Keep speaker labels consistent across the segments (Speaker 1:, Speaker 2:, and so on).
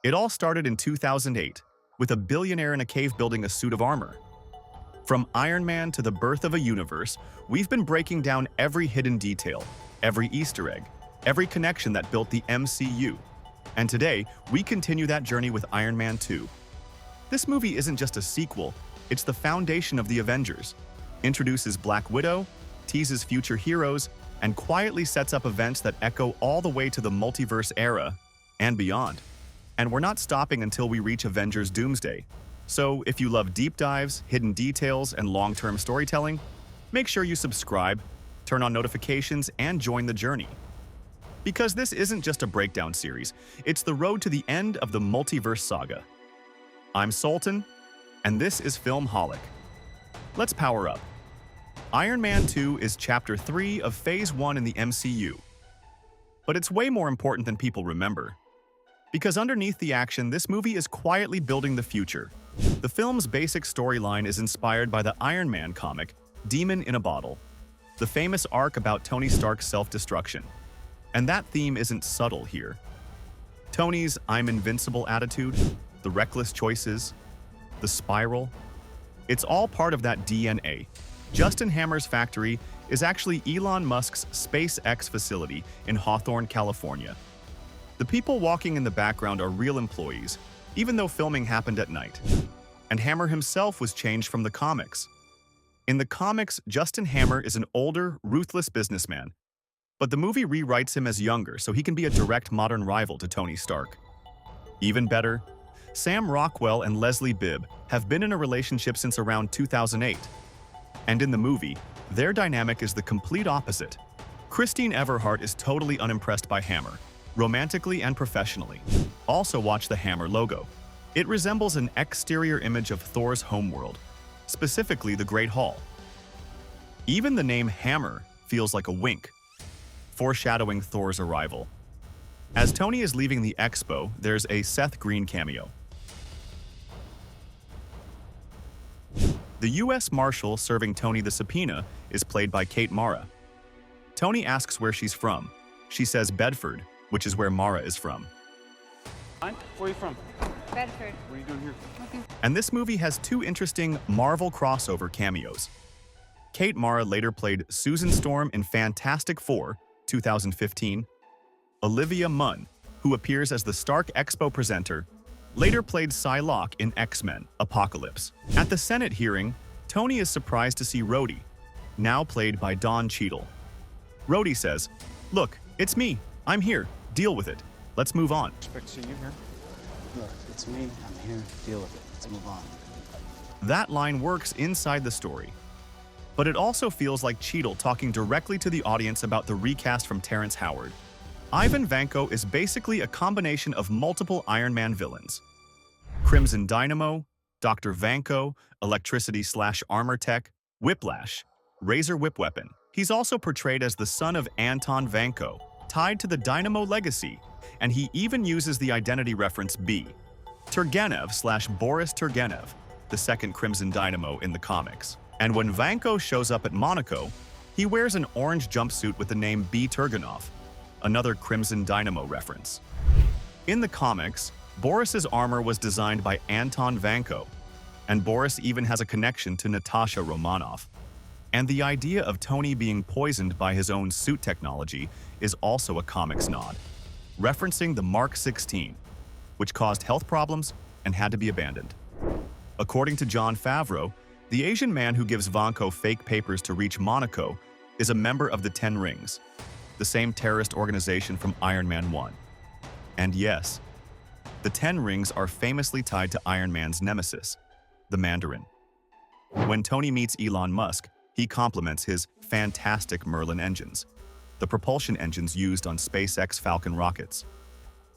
Speaker 1: It all started in 2008, with a billionaire in a cave building a suit of armor. From Iron Man to the birth of a universe, we've been breaking down every hidden detail, every Easter egg, every connection that built the MCU. And today, we continue that journey with Iron Man 2. This movie isn't just a sequel, it's the foundation of the Avengers. Introduces Black Widow, teases future heroes, and quietly sets up events that echo all the way to the multiverse era and beyond. And we're not stopping until we reach Avengers Doomsday. So if you love deep dives, hidden details, and long-term storytelling, make sure you subscribe, turn on notifications, and join the journey. Because this isn't just a breakdown series, it's the road to the end of the multiverse saga. I'm Soltan, and this is FilmHolic. Let's power up. Iron Man 2 is Chapter 3 of Phase 1 in the MCU. But it's way more important than people remember. Because underneath the action, this movie is quietly building the future. The film's basic storyline is inspired by the Iron Man comic, Demon in a Bottle, the famous arc about Tony Stark's self-destruction. And that theme isn't subtle here. Tony's "I'm invincible" attitude, the reckless choices, the spiral, it's all part of that DNA. Justin Hammer's factory is actually Elon Musk's SpaceX facility in Hawthorne, California. The people walking in the background are real employees, even though filming happened at night. And Hammer himself was changed from the comics. In the comics, Justin Hammer is an older, ruthless businessman, but the movie rewrites him as younger so he can be a direct modern rival to Tony Stark. Even better, Sam Rockwell and Leslie Bibb have been in a relationship since around 2008. And in the movie, their dynamic is the complete opposite. Christine Everhart is totally unimpressed by Hammer, romantically and professionally. Also watch the Hammer logo. It resembles an exterior image of Thor's homeworld, specifically the Great Hall. Even the name Hammer feels like a wink, foreshadowing Thor's arrival. As Tony is leaving the expo, there's a Seth Green cameo. The U.S. Marshal serving Tony the subpoena is played by Kate Mara. Tony asks where she's from. She says Bedford, which is where Mara is from.
Speaker 2: Where are you from?
Speaker 3: Bedford.
Speaker 2: What are you doing here?
Speaker 3: Okay.
Speaker 1: And this movie has two interesting Marvel crossover cameos. Kate Mara later played Susan Storm in Fantastic Four, 2015. Olivia Munn, who appears as the Stark Expo presenter, later played Psylocke in X-Men: Apocalypse. At the Senate hearing, Tony is surprised to see Rhodey, now played by Don Cheadle. Rhodey says, "Look, it's me. I'm here. Deal with it. Let's move on."
Speaker 2: Expect to see you here.
Speaker 4: Look, it's me. I'm here. Deal with it. Let's move on.
Speaker 1: That line works inside the story. But it also feels like Cheadle talking directly to the audience about the recast from Terrence Howard. Ivan Vanko is basically a combination of multiple Iron Man villains. Crimson Dynamo, Dr. Vanko, Electricity/Armor Tech, Whiplash, Razor Whip Weapon. He's also portrayed as the son of Anton Vanko, tied to the Dynamo legacy, and he even uses the identity reference B. Turgenev/Boris Turgenev, the second Crimson Dynamo in the comics. And when Vanko shows up at Monaco, he wears an orange jumpsuit with the name B. Turgenov, another Crimson Dynamo reference. In the comics, Boris's armor was designed by Anton Vanko, and Boris even has a connection to Natasha Romanoff. And the idea of Tony being poisoned by his own suit technology is also a comics nod, referencing the Mark 16, which caused health problems and had to be abandoned. According to Jon Favreau, the Asian man who gives Vanko fake papers to reach Monaco is a member of the Ten Rings, the same terrorist organization from Iron Man 1. And yes, the Ten Rings are famously tied to Iron Man's nemesis, the Mandarin. When Tony meets Elon Musk, he compliments his fantastic Merlin engines, the propulsion engines used on SpaceX Falcon rockets.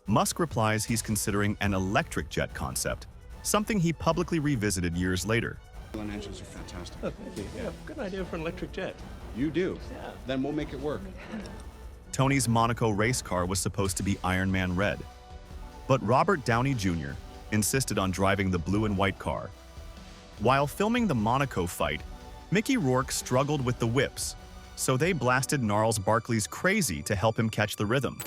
Speaker 1: Musk replies he's considering an electric jet concept, something he publicly revisited years later.
Speaker 2: Merlin engines are fantastic.
Speaker 5: Oh, thank you. Yeah, good idea for an electric jet.
Speaker 2: You do?
Speaker 5: Yeah.
Speaker 2: Then we'll make it work.
Speaker 1: Tony's Monaco race car was supposed to be Iron Man Red, but Robert Downey Jr. insisted on driving the blue and white car. While filming the Monaco fight, Mickey Rourke struggled with the whips, so they blasted Gnarls Barkley's Crazy to help him catch the rhythm.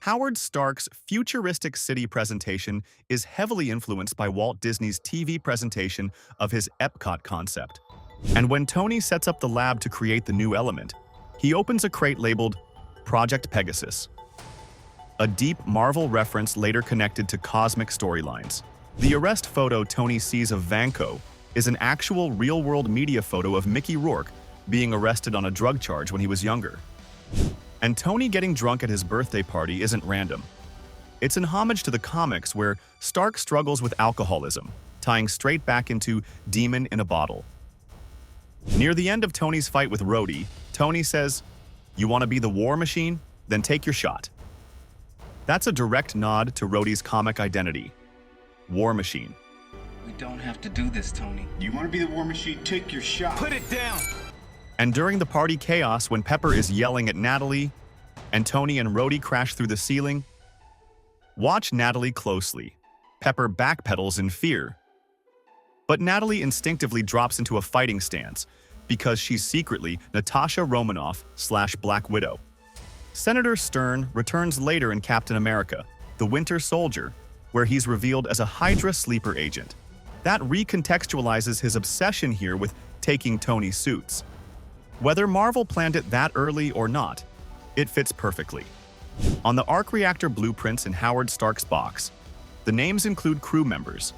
Speaker 1: Howard Stark's futuristic city presentation is heavily influenced by Walt Disney's TV presentation of his Epcot concept. And when Tony sets up the lab to create the new element, he opens a crate labeled Project Pegasus, a deep Marvel reference later connected to cosmic storylines. The arrest photo Tony sees of Vanko is an actual real-world media photo of Mickey Rourke being arrested on a drug charge when he was younger. And Tony getting drunk at his birthday party isn't random. It's in homage to the comics where Stark struggles with alcoholism, tying straight back into Demon in a Bottle. Near the end of Tony's fight with Rhodey, Tony says, "You want to be the war machine? Then take your shot." That's a direct nod to Rhodey's comic identity, War Machine.
Speaker 4: We don't have to do this, Tony.
Speaker 3: You want to be the war machine? Take your shot.
Speaker 4: Put it down!
Speaker 1: And during the party chaos when Pepper is yelling at Natalie and Tony and Rhodey crash through the ceiling, watch Natalie closely. Pepper backpedals in fear. But Natalie instinctively drops into a fighting stance because she's secretly Natasha Romanoff / Black Widow. Senator Stern returns later in Captain America, the Winter Soldier, where he's revealed as a Hydra sleeper agent. That recontextualizes his obsession here with taking Tony's suits. Whether Marvel planned it that early or not, it fits perfectly. On the arc reactor blueprints in Howard Stark's box, the names include crew members: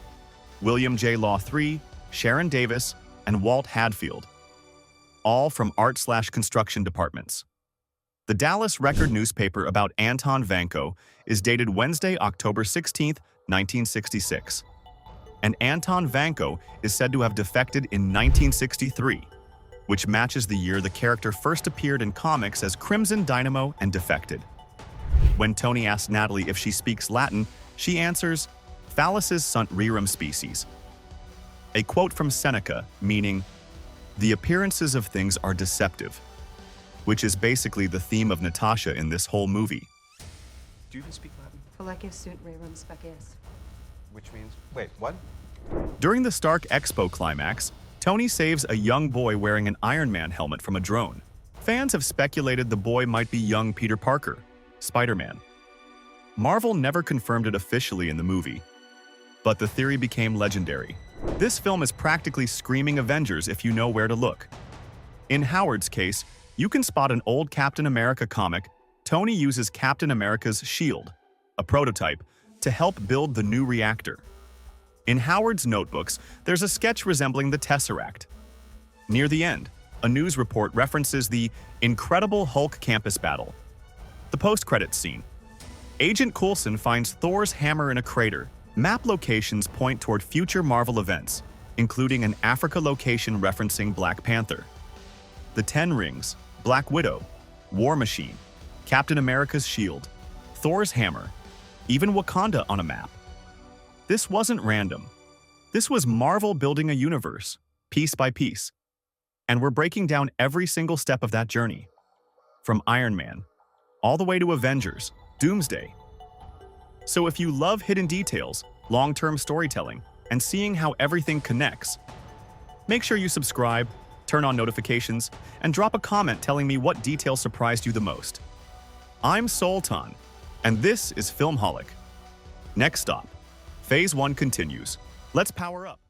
Speaker 1: William J. Law III, Sharon Davis, and Walt Hadfield, all from art/construction departments. The Dallas Record newspaper about Anton Vanko is dated Wednesday, October 16, 1966. And Anton Vanko is said to have defected in 1963, which matches the year the character first appeared in comics as Crimson Dynamo and defected. When Tony asks Natalie if she speaks Latin, she answers, "Phalluses sunt rerum species," a quote from Seneca meaning, "The appearances of things are deceptive," which is basically the theme of Natasha in this whole movie.
Speaker 3: Do you even speak Latin?
Speaker 6: Falecia sunt rerum species.
Speaker 3: Which means, wait, what?
Speaker 1: During the Stark Expo climax, Tony saves a young boy wearing an Iron Man helmet from a drone. Fans have speculated the boy might be young Peter Parker, Spider-Man. Marvel never confirmed it officially in the movie, but the theory became legendary. This film is practically screaming Avengers if you know where to look. In Howard's case, you can spot an old Captain America comic. Tony uses Captain America's S.H.I.E.L.D, a prototype, to help build the new reactor. In Howard's notebooks, there's a sketch resembling the Tesseract. Near the end, a news report references the Incredible Hulk campus battle. The post-credits scene. Agent Coulson finds Thor's hammer in a crater. Map locations point toward future Marvel events, including an Africa location referencing Black Panther. The Ten Rings, Black Widow, War Machine, Captain America's S.H.I.E.L.D, Thor's hammer, even Wakanda on a map. This wasn't random. This was Marvel building a universe, piece by piece. And we're breaking down every single step of that journey. From Iron Man, all the way to Avengers, Doomsday. So if you love hidden details, long-term storytelling, and seeing how everything connects, make sure you subscribe, turn on notifications, and drop a comment telling me what detail surprised you the most. I'm Soltan, and this is FilmHolic. Next stop, Phase 1 continues. Let's power up.